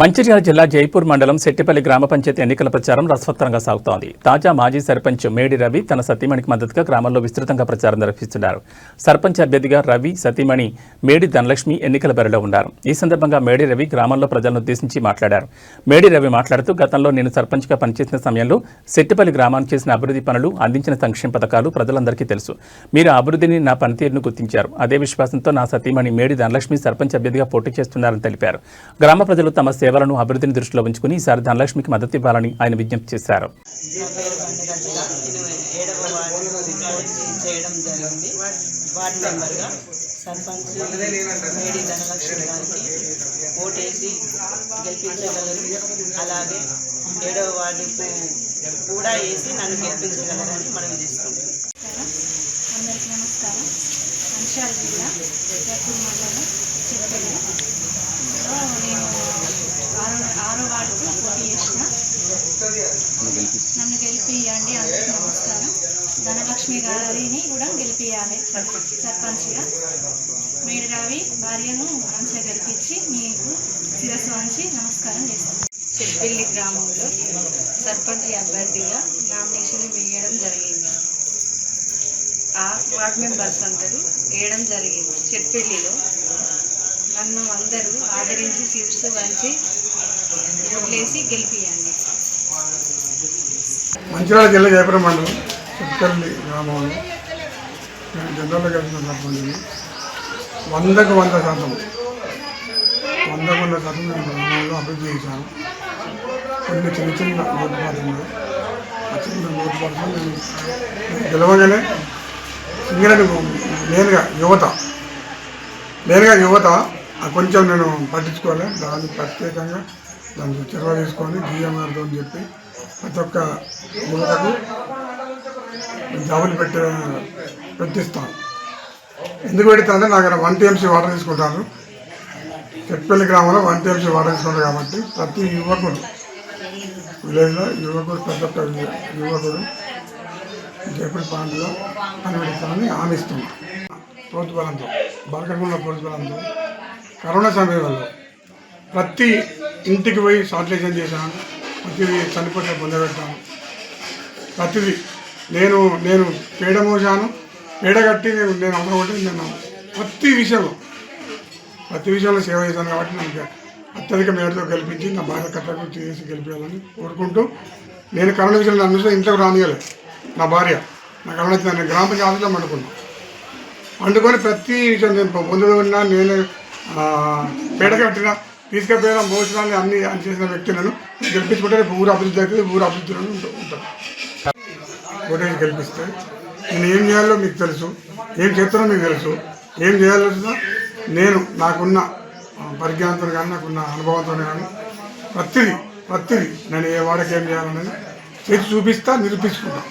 మంచిర్యాల జిల్లా జైపూర్ మండలం సెట్టిపల్లి గ్రామ పంచాయతీ ఎన్నికల ప్రచారం రసవత్తరంగా సాగుతోంది. తాజా మాజీ సర్పంచ్ మేడి రవి తన సతీమణికి మద్దతుగా గ్రామంలో విస్తృతంగా ప్రచారం నిర్వహిస్తున్నారు. సర్పంచ్ అభ్యర్థిగా రవి సతీమణి మేడి ధనలక్ష్మి ఎన్నికల బరిలో ఉన్నారు. ఈ సందర్భంగా మేడి రవి గ్రామంలో ప్రజలను ఉద్దేశించి మాట్లాడారు. మేడి రవి మాట్లాడుతూ, గతంలో నేను సర్పంచ్గా పనిచేసిన సమయంలో సెట్టిపల్లి గ్రామానికి చేసిన అభివృద్ధి పనులు, అందించిన సంక్షేమ పథకాలు ప్రజలందరికీ తెలుసు. మీరు ఆ అభివృద్ధిని, నా పనితీరును గుర్తించారు. అదే విశ్వాసంతో నా సతీమణి మేడి ధనలక్ష్మి సర్పంచ్ అభ్యర్థిగా పోటీ చేస్తున్నారని తెలిపారు. గ్రామ ప్రజలు తమ సేవలను, అభివృద్ధిని దృష్టిలో ఉంచుకుని ఈసారి ధనలక్ష్మికి మద్దతు ఇవ్వాలని ఆయన విజ్ఞప్తి చేశారు. ఓటేసి గెలిపించగలరు, అలాగే 7వ వార్డుకు కూడా వేసి నన్ను గెలిపించగలరని మనం చేస్తున్నాం. అందరికీ నమస్కారం. మంచిర్యాల జిల్లా జైపూర్ మండలం చిత్తపల్లి నేను 6వ వార్డుకు పోటీ చేసిన. నన్ను గెలిపియండి. అందరికీ నమస్కారం. ధనలక్ష్మి గారిని కూడా గెలిపియాలి సర్పంచ్గా. మేడి రవి భార్యను మంచిగా గెలిపించి మీకు శిరస్సు వంచి నమస్కారం చేస్తాను. చెట్పల్లి గ్రామంలో సర్పంచ్ అభ్యర్థిగా నామినేషన్ వేయడం జరిగింది. ఆ వార్డ్ మెంబర్స్ అందరూ వేయడం జరిగింది. చెట్పల్లిలో నన్ను అందరూ ఆదరించి శిరస్సు వంచి వదిలేసి గెలిపియండి. మంచిర్యాల జిల్లా జైపూర్ మండలం చెట్పల్లి గ్రామంలో నేను జనరల్గా కలిసిన సర్పంచ్ని 100కు 100% నేను గ్రామంలో అభివృద్ధి చేశాను. కొన్ని చిన్న లోటుపాట్లు ఉన్నాయి. ఆ చిన్న లోటుపాట్లు నేను గెలవగానే సింగరేణి మెయిన్గా యువత కొంచెం నేను పట్టించుకోవాలి. దాన్ని ప్రత్యేకంగా దాన్ని చొరవ తీసుకొని జీఎం గారితో చెప్పి ప్రతి ఒక్క యువతకు జాబులు పెట్టిస్తాను. ఎందుకు పెడతానంటే నాకు 1 TMC వాటర్ తీసుకుంటాను. చెట్పల్లి గ్రామంలో 1 TMC వాటర్ తీసుకుంటారు కాబట్టి ప్రతి యువకుడు విలేజ్లో ప్రతి ఒక్క యువకుడు జైపూర్ పాయింట్లో పనిపెడతానని హామీ ఇస్తుంది. ప్రోత్బలంతో బరకకుండా ప్రోత్బలంతో కరోనా సమయంలో ప్రతి ఇంటికి పోయి శానిటైజేషన్ చేశాను. ప్రతిదీ చనిపోతే పొందబెట్టాను. ప్రతిదీ నేను పేడ మోసాను. పేడ కట్టి నేను అమ్మకొట్టి నేను ప్రతి విషయంలో సేవ చేశాను. కాబట్టి నాకు అత్యధిక మేరతో గెలిపించి నా భార్య కర్తవ్యం చేసి గెలిపించాలని కోరుకుంటూ, నేను కరోనా విషయంలో నన్ను ఇంట్లోకి రానియలేదు. నా భార్య నాకు కరోనా నేను గ్రామ పంచాయతీ ఆఫీస్లో వండుకొని ప్రతి విషయం నేను పొందులో ఉన్నా, నేను పేడ కట్టిన తీసుకపోయినా మోసడాన్ని అన్ని చేసిన వ్యక్తులను గెలిపించుకుంటే ఊరు అభివృద్ధి అవుతుంది. ఊరు అభివృద్ధిలో ఉంటాను. ఓటేసి గెలిపిస్తే నేను ఏం చేయాలో మీకు తెలుసు, ఏం చేస్తానో మీకు తెలుసు. ఏం చేయాలో నేను నాకున్న పరిజ్ఞానంతో కానీ, నాకున్న అనుభవంతో కానీ ప్రతిదీ నేను ఏ వాడకి ఏం చేయాలనేది చేసి చూపిస్తా, నిరూపించుకుంటాను.